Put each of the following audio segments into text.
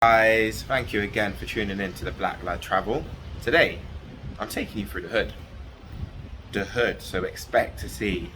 Guys, thank you again for tuning in to the Black Lad Travel. Today, I'm taking you through the hood. The hood, so expect to see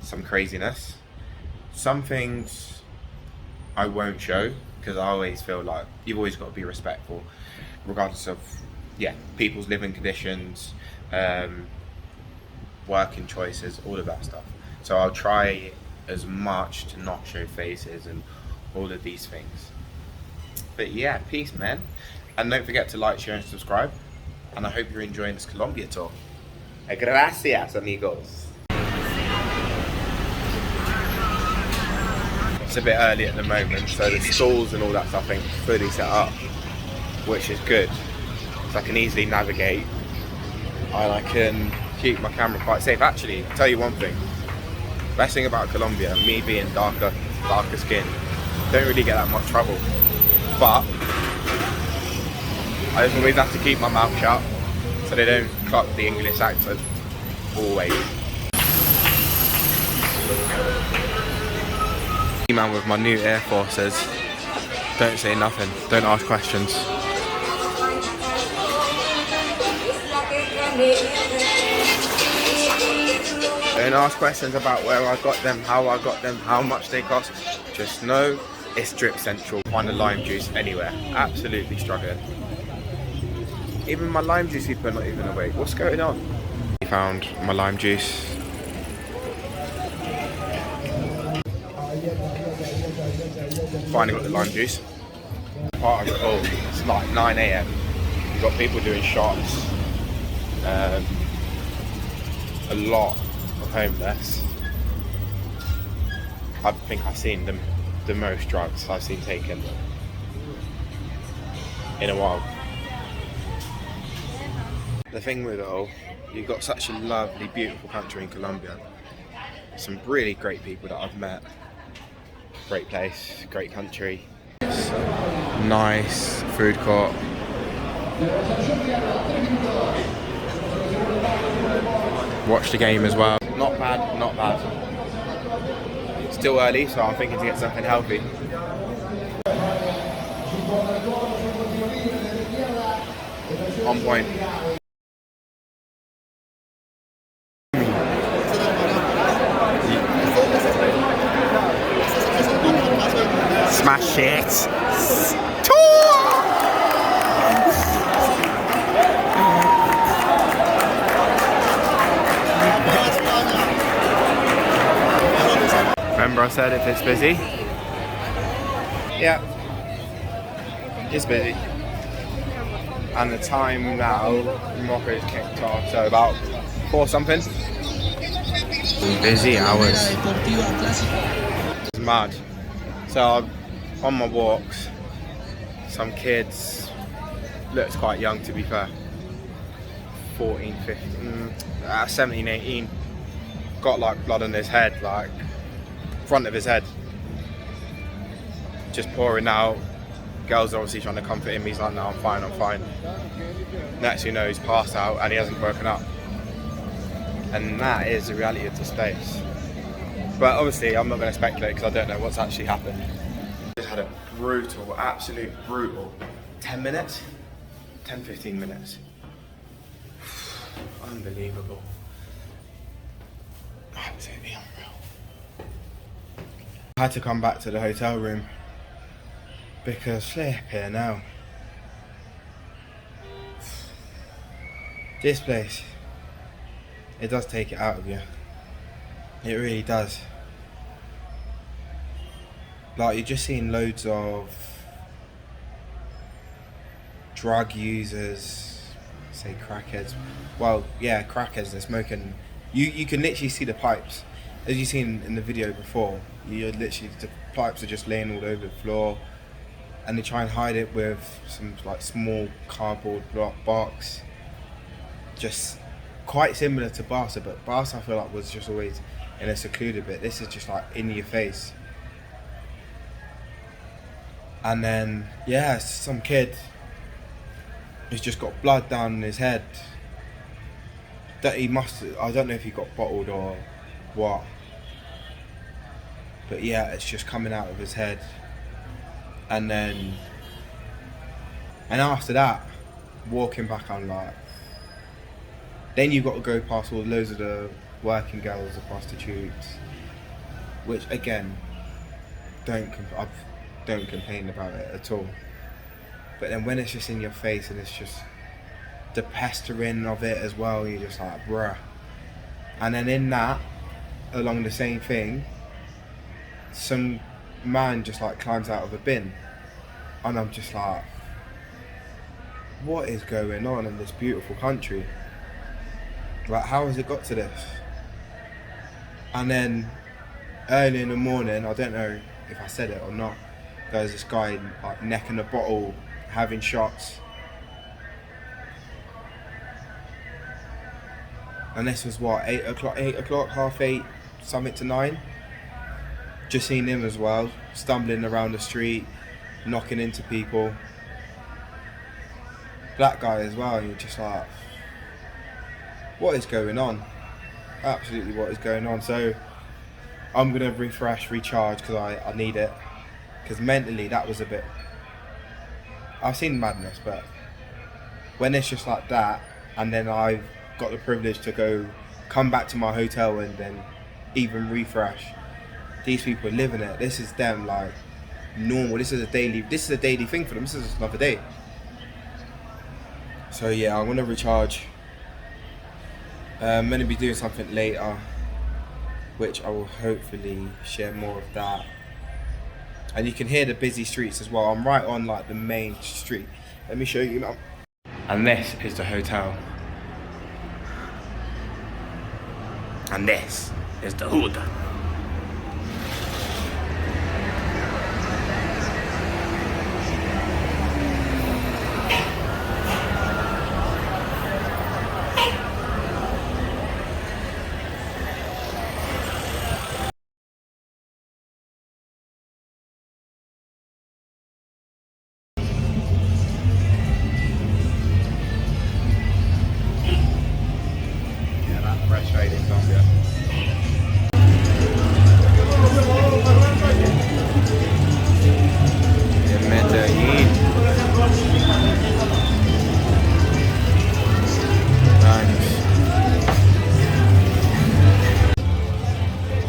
some craziness. Some things I won't show, because I always feel like you've always got to be respectful, regardless of, people's living conditions, working choices, all of that stuff. So I'll try as much to not show faces and all of these things. But yeah, peace, man. And don't forget to like, share, and subscribe. And I hope you're enjoying this Colombia tour. Gracias, amigos. It's a bit early at the moment, so the stalls and all that stuff ain't fully set up, which is good. So I can easily navigate and I can keep my camera quite safe. Actually, I'll tell you one thing. Best thing about Colombia, me being darker skin, don't really get that much trouble. But I just always have to keep my mouth shut so they don't clock the English accent. Always. Man with my new Air Forces. Don't say nothing. Don't ask questions. Don't ask questions about where I got them, how I got them, how much they cost. Just know it's drip central. Find a lime juice anywhere. Absolutely struggling. Even my lime juice people are not even awake. What's going on? I found my lime juice. Finally got the lime juice. Part of it all, it's like 9 AM. You've got people doing shots. A lot of homeless. I think I've seen them. The most drugs I've seen taken in a while. The thing with it all, you've got such a lovely, beautiful country in Colombia. Some really great people that I've met. Great place, great country. Nice food court. Watch the game as well. Not bad, not bad. Still early, so I'm thinking to get something healthy. On point. Smash it. Remember I said if it's busy? Yeah, it's busy. And the time now, Morocco's kicked off, so about 4 something. Busy hours. It's mad. So on my walks, some kids, looks quite young to be fair, 14, 15, 17, 18, got like blood on his head, like front of his head, just pouring out. Girls are obviously trying to comfort him. He's like, no, I'm fine, I'm fine. Next you know, he's passed out and he hasn't woken up. And that is the reality of this place. But obviously I'm not going to speculate because I don't know what's actually happened. Just had a brutal, absolute brutal 10 minutes, 10-15 minutes. Unbelievable. Absolutely unreal. I had to come back to the hotel room because flip here now. This place, it does take it out of you. It really does. Like, you're just seeing loads of drug users, say crackheads. Well, yeah, crackheads, they're smoking. You can literally see the pipes. As you've seen in the video before, you're literally, the pipes are just laying all over the floor. And they try and hide it with some like small cardboard box. Just quite similar to Barca, but Barca I feel like was just always in a secluded bit. This is just like in your face. And then, yeah, some kid who's just got blood down his head. That he must, I don't know if he got bottled or what. But yeah, it's just coming out of his head. And then And after that, walking back, I'm like, then you've got to go past all loads of the working girls, the prostitutes, which again, I don't complain about it at all. But then when it's just in your face and it's just the pestering of it as well, you're just like, bruh. And then in that, along the same thing, some man just like climbs out of a bin, and I'm just like, what is going on in this beautiful country? Like, how has it got to this? And then early in the morning, I don't know if I said it or not, there's this guy like necking a bottle, having shots. And this was what, 8 o'clock, half 8, something to 9. Just seen him as well, stumbling around the street, knocking into people. Black guy as well, and you're just like, what is going on? Absolutely what is going on. So I'm gonna recharge, because I need it. Because mentally that was a bit, I've seen madness, but when it's just like that, and then I've got the privilege to come back to my hotel and then even refresh. These people are living it. This is them like normal. This is a daily thing for them. This is just another day. So yeah, I'm gonna recharge. I'm gonna be doing something later, which I will hopefully share more of that. And you can hear the busy streets as well. I'm right on like the main street. Let me show you now. And this is the hotel. And this is the hood. Yeah, that fresh aid in Colombia. In Medellin. Nice.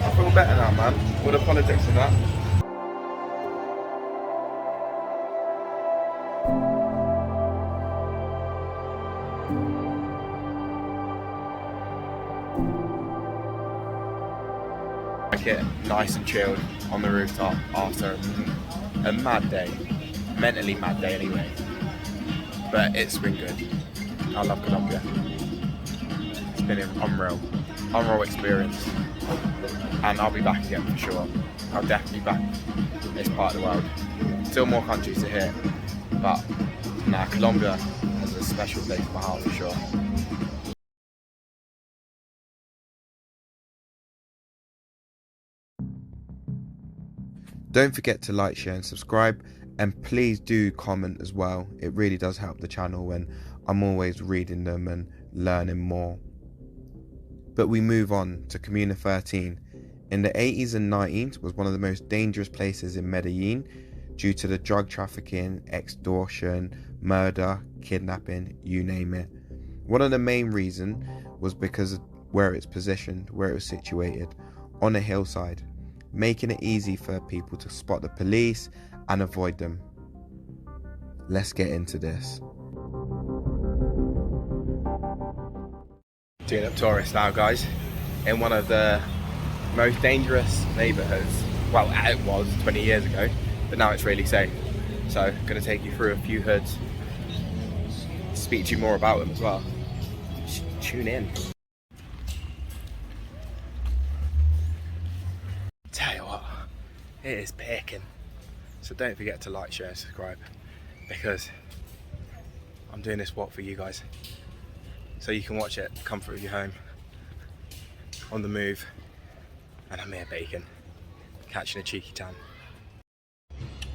I feel better now, man. All the politics of that. Like it nice and chilled on the rooftop after a mad day, mentally mad day anyway, but it's been good. I love Colombia. It's been an unreal experience, and I'll be back again for sure. I'll definitely be back in this part of the world. Still more countries to hit, but nah, Colombia has a special place in my heart for sure. Don't forget to like, share and subscribe, and please do comment as well. It really does help the channel, and I'm always reading them and learning more. But we move on to Comuna 13. In the 80s and 90s was one of the most dangerous places in Medellin due to the drug trafficking, extortion, murder, kidnapping, you name it. One of the main reasons was because of where it's positioned, where it was situated, on a hillside, making it easy for people to spot the police and avoid them. Let's get into this. Doing up tourist now, guys, in one of the most dangerous neighbourhoods. Well, it was 20 years ago, but now it's really safe. So I'm going to take you through a few hoods, speak to you more about them as well. Just tune in. Tell you what, it is baking. So don't forget to like, share and subscribe, because I'm doing this for you guys, so you can watch it comfort of your home, on the move, and I'm here baking, catching a cheeky tan.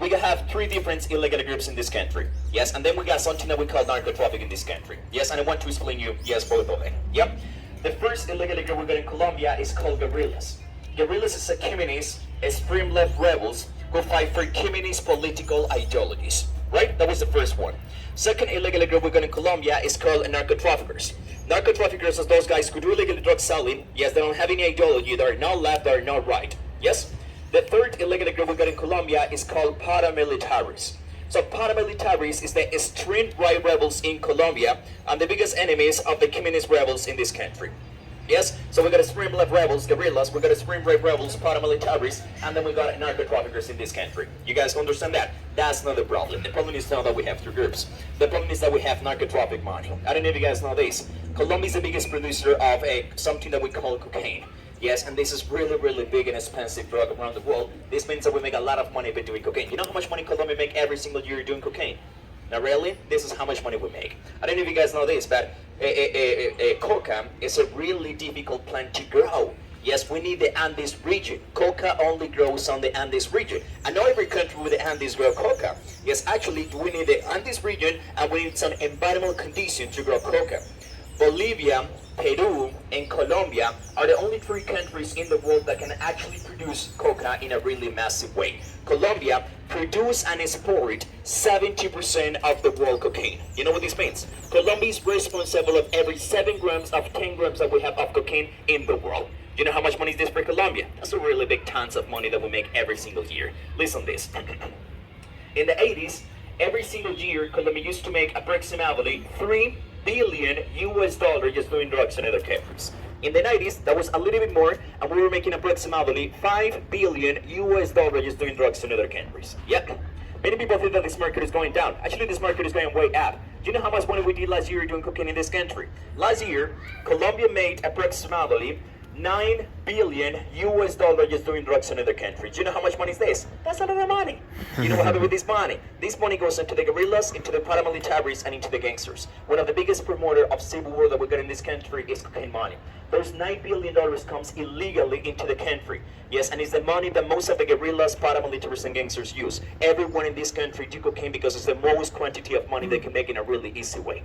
We have 3 different illegal groups in this country. Yes, and then we got something that we call narco traffic in this country. Yes, and I want to explain you, yes, both of them. Yep. The first illegal group we got in Colombia is called guerrillas. Guerrillas is a communist, extreme left rebels who fight for communist political ideologies. right? That was the first one. Second illegal group we got in Colombia is called narco traffickers. Narco traffickers are those guys who do illegal drug selling. Yes, they don't have any ideology. They are not left, they are not right. Yes? The third illegal group we got in Colombia is called paramilitaries. So paramilitaries is the extreme right rebels in Colombia and the biggest enemies of the communist rebels in this country. Yes, so we got extreme left rebels, guerrillas, we got extreme right rebels, paramilitaries, and then we got narco traffickers in this country. You guys understand that? That's not the problem. The problem is not that we have two groups. The problem is that we have narco traffic money. I don't know if you guys know this. Colombia is the biggest producer of something that we call cocaine. Yes, and this is really, really big and expensive drug around the world. This means that we make a lot of money by doing cocaine. You know how much money Colombia make every single year doing cocaine? Now really, this is how much money we make. I don't know if you guys know this, but coca is a really difficult plant to grow. Yes, we need the Andes region. Coca only grows on the Andes region. And not every country with the Andes grow coca. Yes, actually, we need the Andes region and we need some environmental conditions to grow coca. Bolivia, Peru, and Colombia are the only three countries in the world that can actually produce coca in a really massive way. Colombia produce and export 70% of the world cocaine. You know what this means? Colombia is responsible of every 7 grams of 10 grams that we have of cocaine in the world. You know how much money is this for Colombia? That's a really big tons of money that we make every single year. Listen to this. In the 80s, every single year, Colombia used to make approximately $3 billion US just doing drugs in other countries. In the 90s, that was a little bit more, and we were making approximately $5 billion US just doing drugs in other countries. Yep. Many people think that this market is going down. Actually, this market is going way up. Do you know how much money we did last year doing cocaine in this country? Last year, Colombia made approximately $9 billion US just doing drugs in other countries. Do you know how much money is this? That's a lot of money. You know what happened with this money? This money goes into the guerrillas, into the paramilitaries, and into the gangsters. One of the biggest promoter of civil war that we got in this country is cocaine money. Those $9 billion comes illegally into the country. Yes, and it's the money that most of the guerrillas, paramilitaries, and gangsters use. Everyone in this country do cocaine because it's the most quantity of money they can make in a really easy way.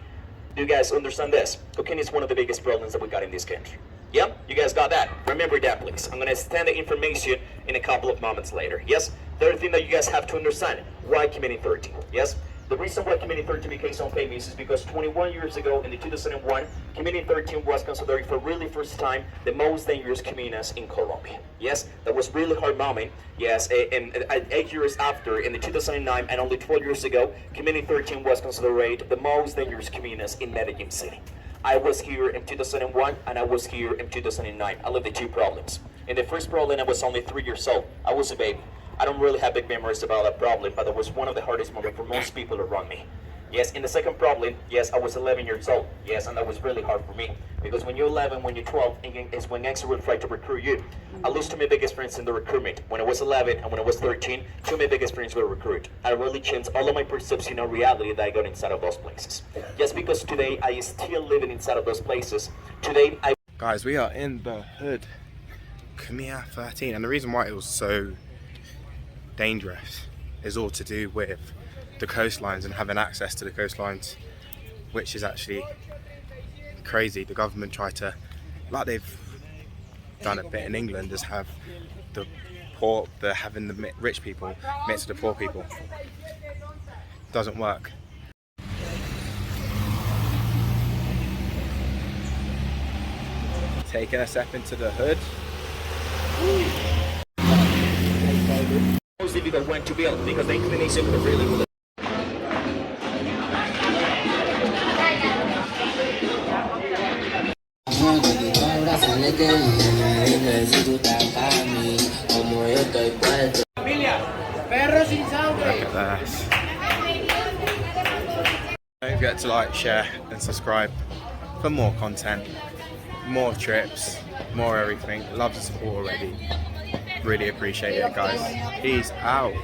Do you guys understand this? Cocaine is one of the biggest problems that we got in this country. Yeah? You guys got that? Remember that, please. I'm going to extend the information in a couple of moments later. Yes? Third thing that you guys have to understand, why Community 13? Yes? The reason why Community 13 became so famous is because 21 years ago, in the 2001, Community 13 was considered for really first time the most dangerous communas in Colombia. Yes? That was really hard moment. Yes? And 8 years after, in the 2009, and only 12 years ago, Community 13 was considered the most dangerous communas in Medellin city. I was here in 2001 and I was here in 2009. I lived the two problems. In the first problem, I was only 3 years old. I was a baby. I don't really have big memories about that problem, but it was one of the hardest moments for most people around me. Yes, in the second problem, yes, I was 11 years old. Yes, and that was really hard for me. Because when you're 11, when you're 12, is when gangsters will try to recruit you. I lost two of my biggest friends in the recruitment. When I was 11 and when I was 13, two of my biggest friends were recruited. I really changed all of my perception of reality that I got inside of those places. Just because today I still living inside of those places. Today I... Guys, we are in the hood. Comuna 13. And the reason why it was so dangerous is all to do with the coastlines and having access to the coastlines, which is actually crazy. The government tried to, like they've done a bit in England, is have the poor, having the rich people mixed with the poor people. Doesn't work. Taking a step into the hood. Most difficult one to build because the inclination was really good. Look at this. Don't forget to like, share and subscribe for more content, more trips, more everything. Love the support already. Really appreciate it, guys. Peace out.